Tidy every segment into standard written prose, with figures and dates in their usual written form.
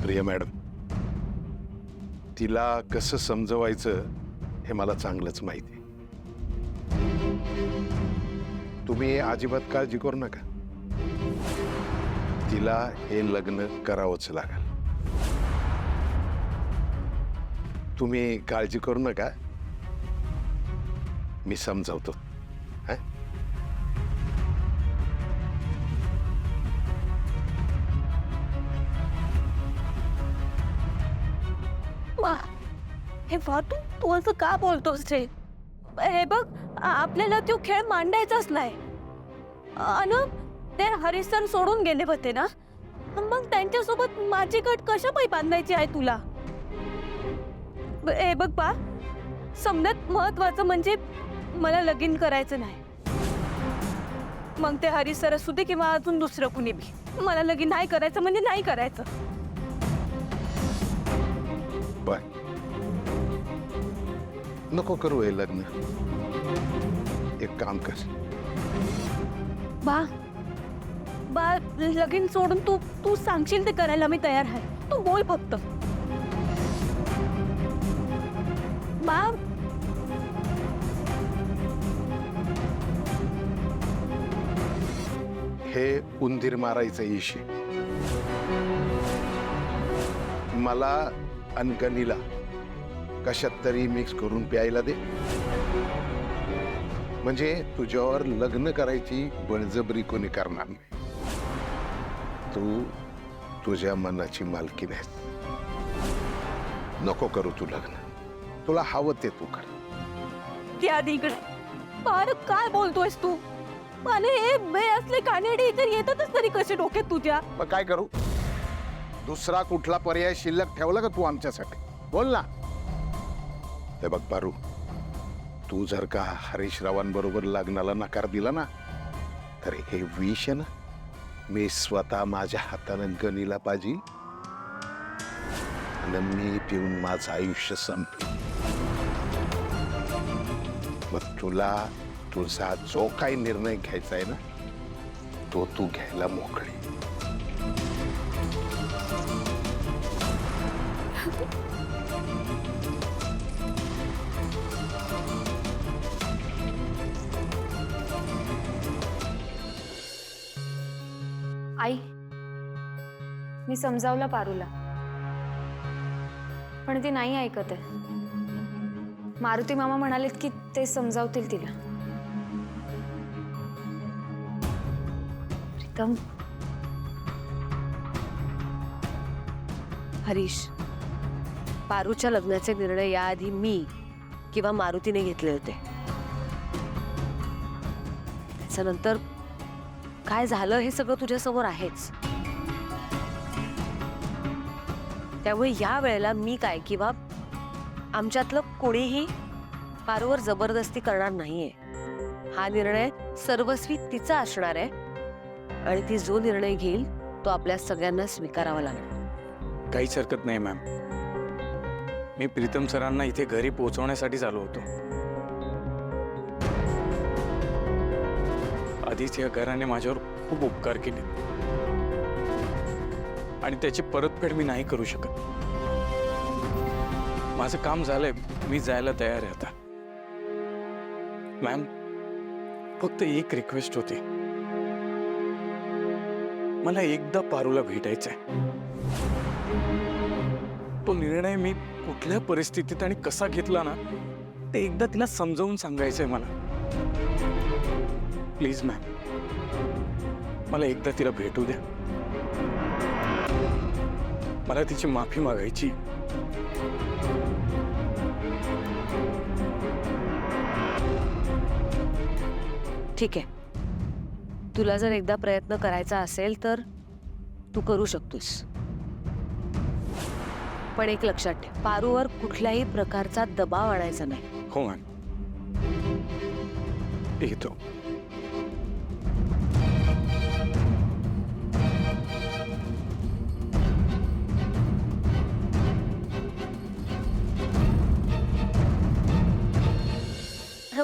Priya madam, तिला कसं समजवायचं हे मला चांगलंच माहिती आहे. तुम्ही अजिबात काळजी करू नका. तिला हे लग्न करावंच लागेल. तुम्ही काळजी करू नका, मी समजावतो. हे तू तू असं का बोलतोस रे? हे बघ, आपल्याला तो खेळ मांडायचाच नाही. अनु ते हरीश सर सोडून गेले होते ना, मग त्यांच्यासोबत माझी गट कशा पायी बांधायची आहे तुला? हे बघ बा, समजत महत्वाचं म्हणजे मला लगीन करायचं नाही. मग ते हरीश सर असू दे किंवा अजून दुसरं कुणी बी, मला लगीन नाही करायचं म्हणजे नाही करायचं. बर, नको करू हे लग्न. एक काम कर. बा बा लगीन सोडून तू तू सांगशील ते करायला मी तयार आहे. तू बोल फक्त. बा हे उंदीर मारायचं इशे मला आणि गनीला कशात तरी मिक्स करून प्यायला दे. म्हणजे तुझ्यावर लग्न करायची बळजबरी कोणी करणार नाही. तू तुझ्या मनाची मालकीण आहेस. नको करू तू लग्न. तुला हवं ते तू कर. त्या इकडे फार काय बोलतोयस तू? आणि हे बे असले कानेडी इथे येतातच तरी कसे डोक्यात तुझ्या? मग काय करू? दुसरा कुठला पर्याय शिल्लक ठेवला का तू आमच्यासाठी? बोल ना. हे बघ पारू, तू जर का हरीश रावांबरोबर लग्नाला नकार दिला ना, तर हे विष ना मी स्वतः माझ्या हातानं गनीला पाजी आणि मी पिऊन माझं आयुष्य संपले. मग तुला तुझा जो काही निर्णय घ्यायचा आहे ना, तो तू घ्यायला मोकळी. आई, मी समजावलं पारूला, पण ती नाही ऐकत आहे. मारुती मामा म्हणालेत की ते समजावतील तिला. प्रीतम, हरीश, पारूच्या लग्नाचे निर्णय याआधी मी किंवा मारुतीने घेतले होते. त्याच्यानंतर काय झालं हे सगळं तुझ्या समोर आहेच. त्यामुळे या वेळेला मी काय किंवा आमच्यातलं कोणीही पारूवर जबरदस्ती करणार नाहीये. हा निर्णय सर्वस्वी तिचा असणार आहे आणि ती जो निर्णय घेईल तो आपल्या सगळ्यांना स्वीकारावा लागणार. काहीच हरकत नाही मॅम. मी प्रीतम सरांना इथे घरी पोहोचवण्यासाठीच आलो होतो. आधीच या घराने माझ्यावर खूप उपकार केले आणि त्याची परतफेड मी नाही करू शकत. माझं काम झालंय, मी जायला तयार आहे आता. मॅम, फक्त एक रिक्वेस्ट होती. मला एकदा पारूला भेटायचंय. तो निर्णय मी कुठल्या परिस्थितीत आणि कसा घेतला ना, ते एकदा तिला समजावून सांगायचंय मला. प्लीज मॅम, मला एकदा तिला भेटू द्या. मला तिची माफी मागायची. ठीक आहे, तुला जर एकदा प्रयत्न करायचा असेल तर तू करू शकतोस. पण एक लक्षात ठेव, पारूवर कुठल्याही प्रकारचा दबाव आणायचा नाही. हो मॅम, येतो.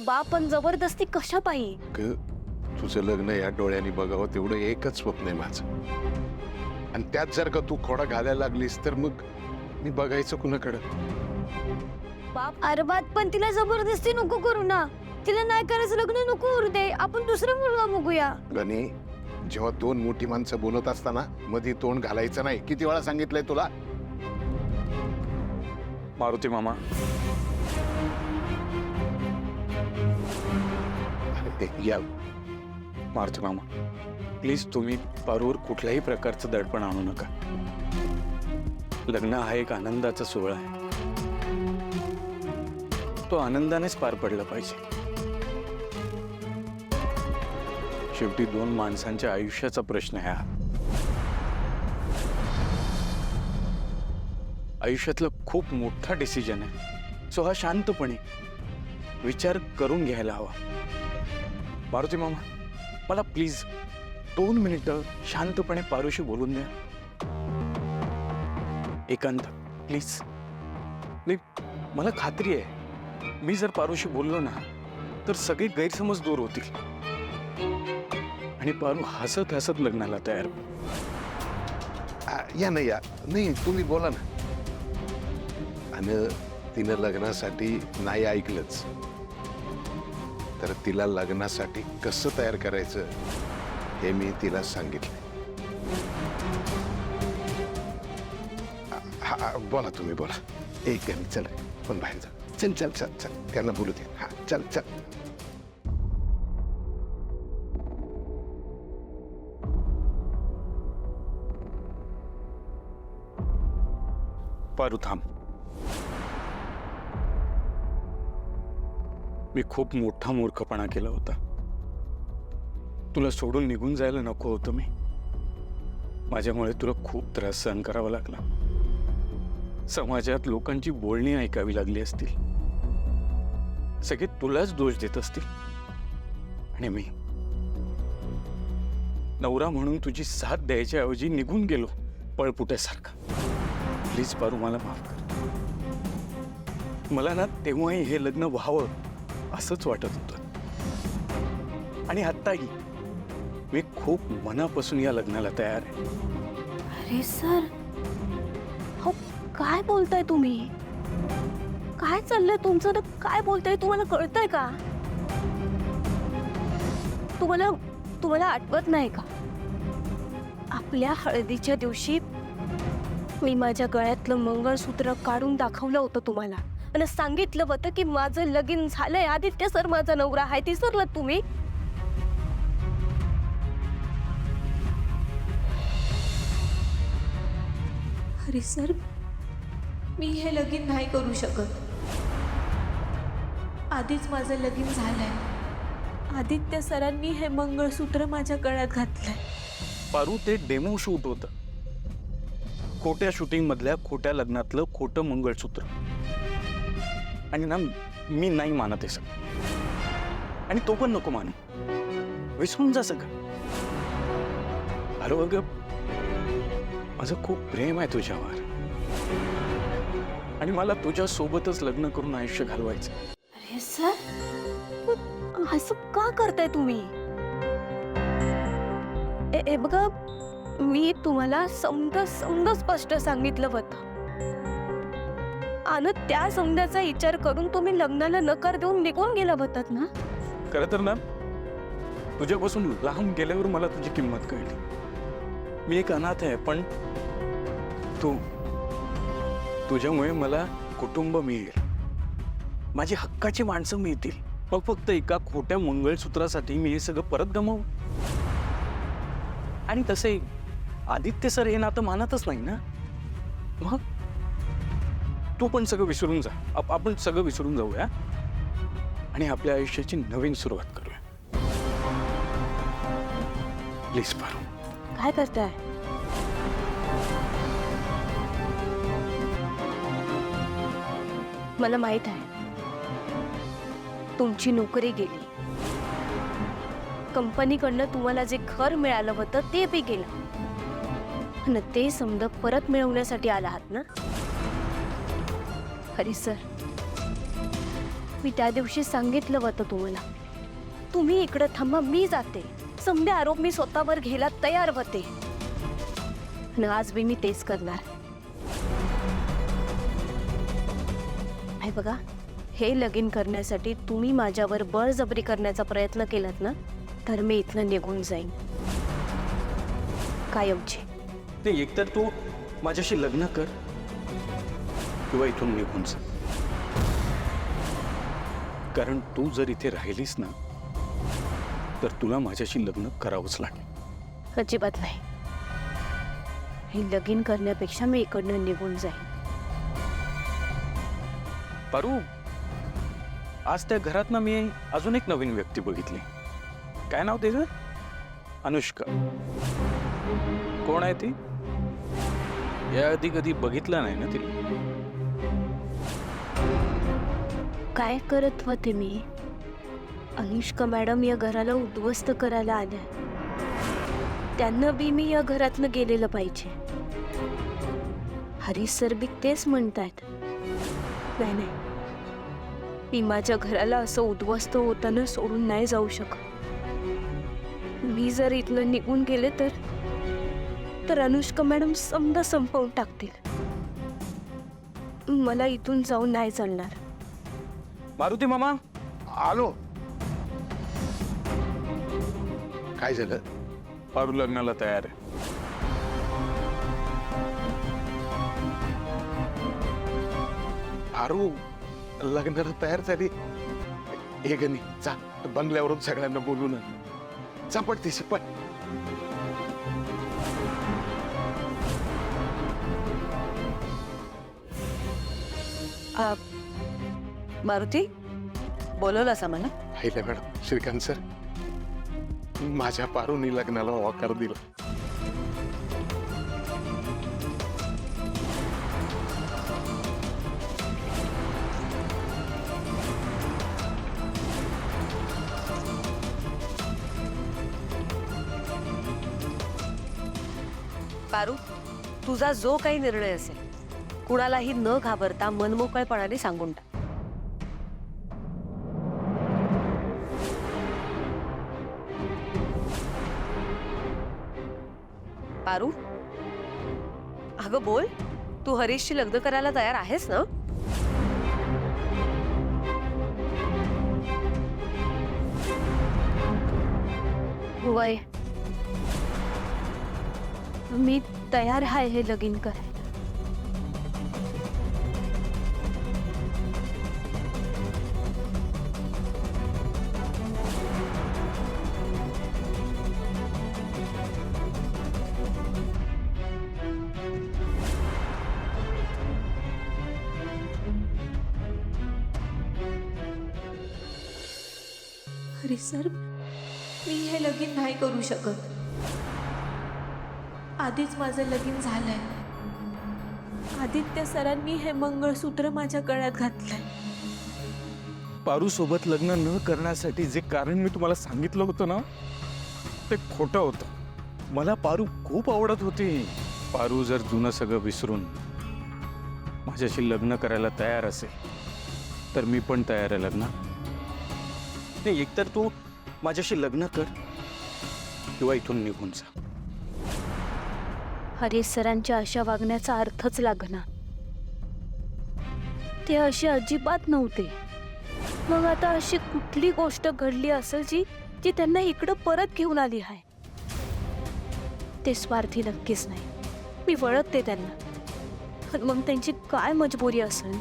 बाप पण जबरदस्ती कशा पाहिजे? तुझं लग्न या डोळ्यांनी बघावं तेवढं एकच स्वप्न आहे माझं. आणि त्यात जर का तू खोडा घालायला लागलीस तर मग मी बघायचं कुणाकडं? बाप अरे बात पण तिला जबरदस्ती नको करू ना. तिला नाही करायचं लग्न नको करू दे. आपण दुसरा मुलगा बघूया. गणी, जेव्हा दोन मोठी माणसं बोलत असताना मध्ये तोंड घालायचं नाही. किती वेळा सांगितलंय तुला? मारुती मामा, या मारुती मामा, प्लीज तुम्ही पारूवर कुठल्याही प्रकारचं दडपण आणू नका. लग्न हा एक आनंदाचा सोहळा आहे. तो आनंदानेच पार पडला पाहिजे. शेवटी दोन माणसांच्या आयुष्याचा प्रश्न आहे हा. आयुष्यातलं खूप मोठा डिसिजन आहे. सो हा शांतपणे विचार करून घ्यायला हवा. मारुती मामा, मला प्लीज 2 मिनिटं शांतपणे पारूशी बोलून द्या. एकांत प्लीज. नाही, मला खात्री आहे मी जर पारूशी बोललो ना तर सगळे गैरसमज दूर होतील आणि पारू हसत हसत लग्नाला तयार. या नाही, या नाही, तुम्ही बोला ना. आणि तिनं लग्नासाठी नाही ऐकलंच तर तिला लग्नासाठी कसं तयार करायचं हे मी तिला सांगितलं. हा, बोला तुम्ही बोला. एक गणी, चल पण बाहेर जा. चल चल चल चल, त्यांना बोलू दे. हा, चल चल. पारू थांब. मी खूप मोठा मूर्खपणा केला होता. तुला सोडून निघून जायला नको होतं मी. माझ्यामुळे तुला खूप त्रास सहन करावा लागला. समाजात लोकांची बोलणी ऐकावी लागली असतील. सगळे तुलाच दोष देत असतील आणि मी नवरा म्हणून तुझी साथ द्यायच्या ऐवजी निघून गेलो पळपुट्यासारखा. प्लीज पारू, मला माफ कर. मला ना तेव्हाही हे लग्न व्हावं असंच वाटत होतं आणि आत्ताही मी खूप मनापासून या लग्नाला तयार आहे. अरे सर, हो काय बोलताय तुम्ही? काय चाललंय तुमचं? काय बोलताय? तुम्हाला कळतंय का? तुम्हाला आठवत नाही का आपल्या हळदीच्या दिवशी मी माझ्या गळ्यातलं मंगळसूत्र काढून दाखवलं होतं तुम्हाला आणि सांगितलं होतं की माझं लगीन झालंय, आदित्य सर माझा नवरा आहे. ती सरलं तुम्ही. अरे सर, मी हे लगीन नाही करू शकत. आधीच माझं लगीन झालंय. आदित्य सरांनी हे मंगळसूत्र माझ्या गळ्यात घातलंय. पारू, ते डेमो शूट होतं. खोट्या शूटिंग मधल्या खोट्या लग्नातलं खोटं मंगळसूत्र. आणि ना मी नाही मानत हे सगळं आणि तो पण नको मानू. विसरून जा सगळं. अरे अगं, माझं खूप प्रेम आहे तुझ्यावर आणि मला तुझ्या सोबतच लग्न करून आयुष्य घालवायचं. अरे सर, असं का करताय तुम्ही? ए बघा, मी तुम्हाला समज स्पष्ट सांगितलं होतं आणि त्या समजाचा विचार करून तुम्ही लग्नाला नकार देऊन निघून गेला होतात ना. खरं तर ना तुझ्यापासून लहान गेल्यावर मला तुझी किंमत कळली. मी एक अनाथ आहे पण तुझ्यामुळे मला कुटुंब मिळेल, माझी हक्काची माणसं मिळतील. मग फक्त एका खोट्या मंगळसूत्रासाठी मी हे सगळं परत गमावू? आणि तसे आदित्य सर हे नातं मानतच नाही ना. मग तू पण सगळं विसरून जा. आपण सगळं विसरून जाऊया आणि आपल्या आयुष्याची नवीन सुरुवात करूया. प्लीज पारू. काय करताय? मला माहित आहे तुमची नोकरी गेली, कंपनीकडनं तुम्हाला जे घर मिळालं होतं ते बी गेलं आणि ते समजा परत मिळवण्यासाठी आला आहात ना. हरी सर, मी त्या दिवशी सांगितलं होतं तुम्हाला, तुम्ही इकडे थांबा, मी जाते. समजे आरोप मी स्वतःवर घ्यायला तयार होते आणि आज मी तेच करणार. हे बघा, हे लगीन करण्यासाठी तुम्ही माझ्यावर बळजबरी करण्याचा प्रयत्न केलात ना, तर मी इथनं निघून जाईन कायमची. ते एकतर तू माझ्याशी लग्न कर किंवा इथून निघून जा. कारण तू जर इथे राहिलीस ना तर तुला माझ्याशी लग्न करावंच लागेल. अजिबात नाही. हे लगीन करण्यापेक्षा मी इकडनं निघून जाईन. पारू, आज त्या घरात ना मी अजून एक नवीन व्यक्ती बघितली. काय नाव त्याचं? अनुष्का. कोण आहे ती? याआधी कधी बघितलं नाही ना तिला. काय करत होते मी? अनुष्का मॅडम या घराला उद्ध्वस्त करायला आल्या. त्यांना बी मी या घरातनं गेलेलं पाहिजे. हरीश सर बी तेच म्हणतात. नाही नाही, मी माझ्या घराला असं उद्ध्वस्त होताना सोडून नाही जाऊ शकत. मी जर इथलं निघून गेले तर अनुष्का मॅडम समजा संपवून टाकतील. मला इथून जाऊन नाही चालणार. मारुती मामा, आलो. काय झालं? पारू लग्नाला तयार आहे. पारू लग्नाला तयार झाली. हे गणी जा, बंगल्यावरून सगळ्यांना बोलून आण. जा पटतीस पट. मारुती, बोलवलंस आम्हाला? हायला मॅडम, श्रीकांत सर, माझ्या पारूनी लग्नाला होकार दिला. पारू, तुझा जो काही निर्णय असेल कुणालाही न घाबरता मनमोकळेपणाने सांगून टाक. पारू, अगं बोल, तू हरीशशी लग्न करायला तयार आहेस ना? होय, मी तयार आहे हे लगीन करायला. अरे सर, मी हे लगीन नाही करू शकत. आधीच माझं लगीन झालंय. आदित्य सरांनी हे मंगळसूत्र माझ्या गळ्यात घातलंय. पारू सोबत लग्न न करण्यासाठी जे कारण मी तुम्हाला सांगितलं होतं ना, ते खोटं होतं. मला पारू खूप आवडत होती. पारू जर जुनं सगळं विसरून माझ्याशी लग्न करायला तयार असेल तर मी पण तयार आहे लग्न. नाही, एकतर तू माझ्याशी लग्न कर किंवा इथून निघून जा. हरीश सरांच्या अशा वागण्याचा अर्थच लागना. ते असे अजिबात नव्हते. मग आता अशी कुठली गोष्ट घडली असेल जी त्यांना इकडं परत घेऊन आली आहे? ते स्वार्थी नक्कीच नाही. मी ओळखते त्यांना. पण मग त्यांची काय मजबुरी असेल?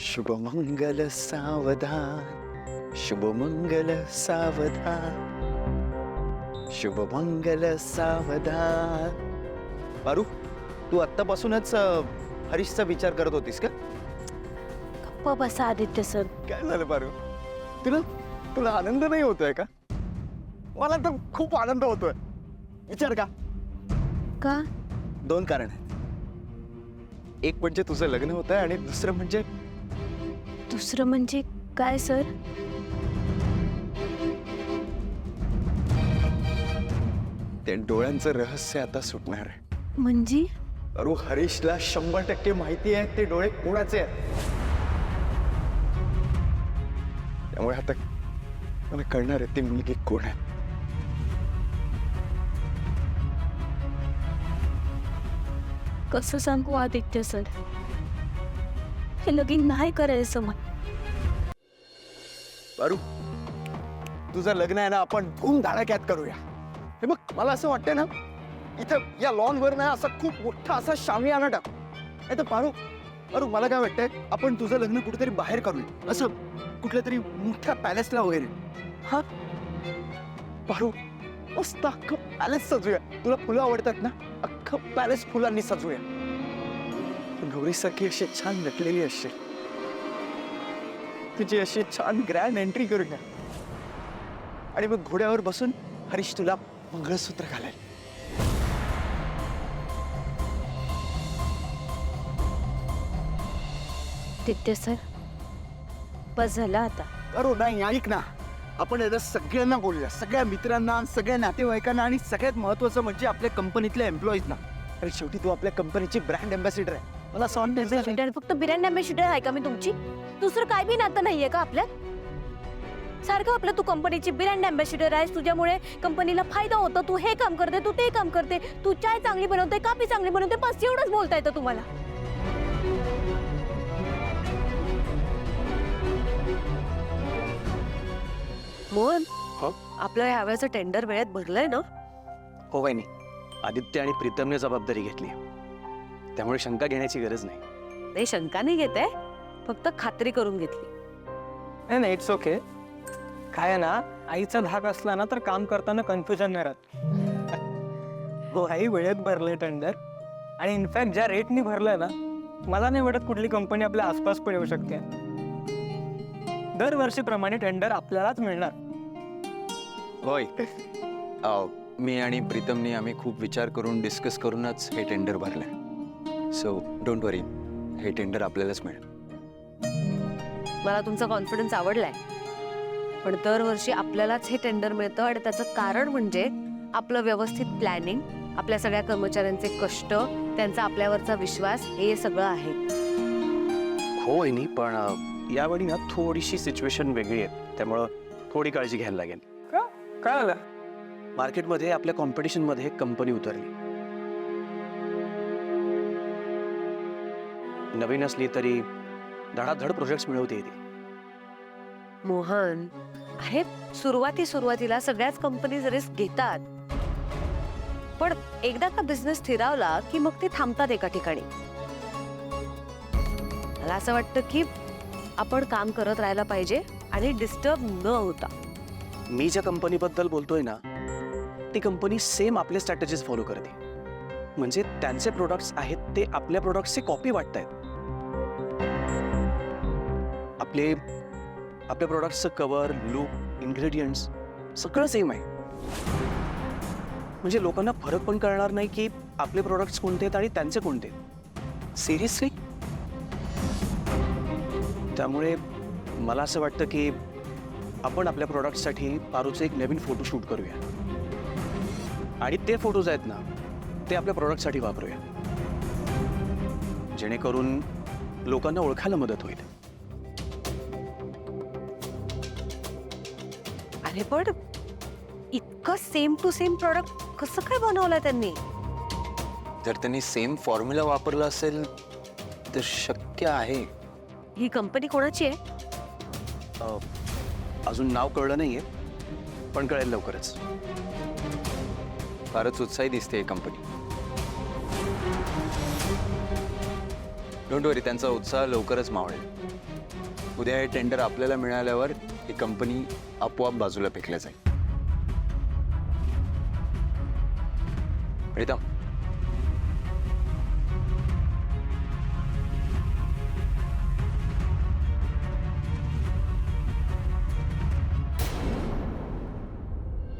शुभमंगल सावधान, शुभमंगल सावधान, शुभमंगल सावधान. पारू, तू आत्तापासूनच हरीशचा विचार करत होतीस का? गप्प बसा आदित्य सर. काय झालं पारू? तुला तुला आनंद नाही होतोय का? मला तर खूप आनंद होतोय. विचार का? का? 2 कारण आहेत. एक म्हणजे तुझं लग्न होत आहे आणि दुसरं म्हणजे काय सर? ते डोळ्यांचं रहस्य आता सुटणार आहे. म्हणजे अरे हरीशला 100% माहिती आहे ते डोळे कोणाचे आहेत. त्यामुळे आता मला कळणार आहे ती मुलगी कोण आहे. कसं सांगू आदित्य सर, हे लगीन नाही करायचं मला. पारू, तुझं लग्न आहे ना, आपण धूमधडाक्यात करूया. हे बघ, मला असं वाटतंय ना, इथं या लॉनवर ना असा खूप मोठा असा शामियाना टाकू. नाही तर पारू, मला काय वाटतंय, आपण तुझं लग्न कुठेतरी बाहेर करूया, असं कुठल्या तरी मोठ्या पॅलेसला वगैरे. हा पारू, मस्त अख्खं पॅलेस सजूया. तुला फुलं आवडतात ना, अख्खं पॅलेस फुलांनी सजूया. गौरीसारखी अशी छान नटलेली असते, तुझी अशी छान ग्रँड एंट्री करूया. आणि मग घोड्यावर बसून हरीश तुला मंगळसूत्र घालेल. आदित्य सर, बस झालं आता. अरे नाही, ऐक ना, आपण याला सगळ्यांना बोलूया, सगळ्या मित्रांना, सगळ्या नातेवाईकांना, आणि सगळ्यात महत्वाचं म्हणजे आपल्या कंपनीतल्या एम्प्लॉईजना. अरे शेवटी तू आपल्या कंपनीची ब्रँड अँबॅसिडर आहे. मला असं वाटतं, फक्त ब्रँड अँबॅसिडर आहे का मी तुमची? दुसरं काय बी नातं नाहीये का आपल्यात? सारखं आपलं तू कंपनीची ब्रँड अँबॅसिडर आहेस, तुझ्यामुळे कंपनीला फायदा होतो, तू हे काम करते, तू ते काम करते, तू चाय चांगली बनवते, काफी चांगली बनवते, बस एवढंच बोलता येतं तुम्हाला. मोहन, हो? आपलं ह्यावेळेचं टेंडर वेळेत भरलंय ना? हो वहिनी, आदित्य आणि प्रीतमने जबाबदारी घेतली, त्यामुळे शंका घेण्याची गरज नाही. नाही, शंका नाही घेते, फक्त खात्री करून घेतली. नाही नाही, इट्स ओके. काय आहे ना, आईचा धाक असला ना तर काम करताना कन्फ्युजन नाही राहत. हो, आई वेळेत भरले टेंडर, आणि इनफॅक्ट ज्या रेटनी भरलंय ना, मला नाही वाटत कुठली कंपनी आपल्या आसपास पण येऊ शकते. दरवर्षीप्रमाणे टेंडर आपल्यालाच मिळणार. होय, मी आणि प्रीतमने आम्ही खूप विचार करून डिस्कस करूनच हे टेंडर भरलंय. सो डोंट वरी, हे टेंडर आपल्यालाच मिळेल. मला तुमचा कॉन्फिडन्स आवडलाय, पण दरवर्षी आपल्यालाच हे टेंडर मिळतं, आणि त्याचं कारण म्हणजे आपलं व्यवस्थित प्लॅनिंग, आपल्या सगळ्या कर्मचाऱ्यांचे कष्ट, त्यांचा आपल्यावरचा विश्वास, हे सगळं आहे. हो वहिनी, पण यावेळी ना थोडीशी सिच्युएशन वेगळी आहे, त्यामुळं थोडी काळजी घ्यायला लागेल. काय आलं? मार्केटमध्ये आपल्या कॉम्पिटिशनमध्ये एक कंपनी उतरली. नवीन असली तरी धडाधड प्रोजेक्ट्स मिळवते ती. मोहन, अरे सुरुवातीला सगळ्याच कंपनीज रिस्क घेतात, पण एकदा का बिझनेस स्थिरावला की मग ते थांबतात एका ठिकाणी. मला असं वाटतं की आपण काम करत राहायला पाहिजे आणि डिस्टर्ब न होता. मी ज्या कंपनीबद्दल बोलतोय ना, ती कंपनी सेम आपले स्ट्रॅटेजीज फॉलो करते. म्हणजे त्यांचे प्रोडक्ट्स आहेत ते आपल्या प्रोडक्ट्सची कॉपी वाटतायत. आपल्या प्रोडक्ट्सचं कव्हर, लुक, इन्ग्रेडियंट्स सगळं सेम आहे. म्हणजे लोकांना फरक पण कळणार नाही की आपले प्रोडक्ट्स कोणते आहेत आणि त्यांचे कोणते. सिरियसली. त्यामुळे मला असं वाटतं की आपण आपल्या प्रोडक्टसाठी पारूचं एक नवीन फोटो शूट करूया, आणि ते फोटोज आहेत ना, ते आपल्या प्रोडक्टसाठी वापरूया, जेणेकरून लोकांना ओळखायला मदत होईल. अरे पण इतकं सेम टू सेम प्रोडक्ट कसं काय बनवलंय त्यांनी? जर त्यांनी सेम फॉर्म्युला वापरला असेल तर शक्य आहे. ही कंपनी कोणाची आहे? अजून नाव कळलं नाहीये, पण कळेल लवकरच. फारच उत्साही दिसते ही कंपनी. डोंट वरी, त्यांचा उत्साह लवकरच मावळेल. उद्या हे टेंडर आपल्याला मिळाल्यावर ही कंपनी आपोआप बाजूला फेकल्या जाईल. प्रीतम,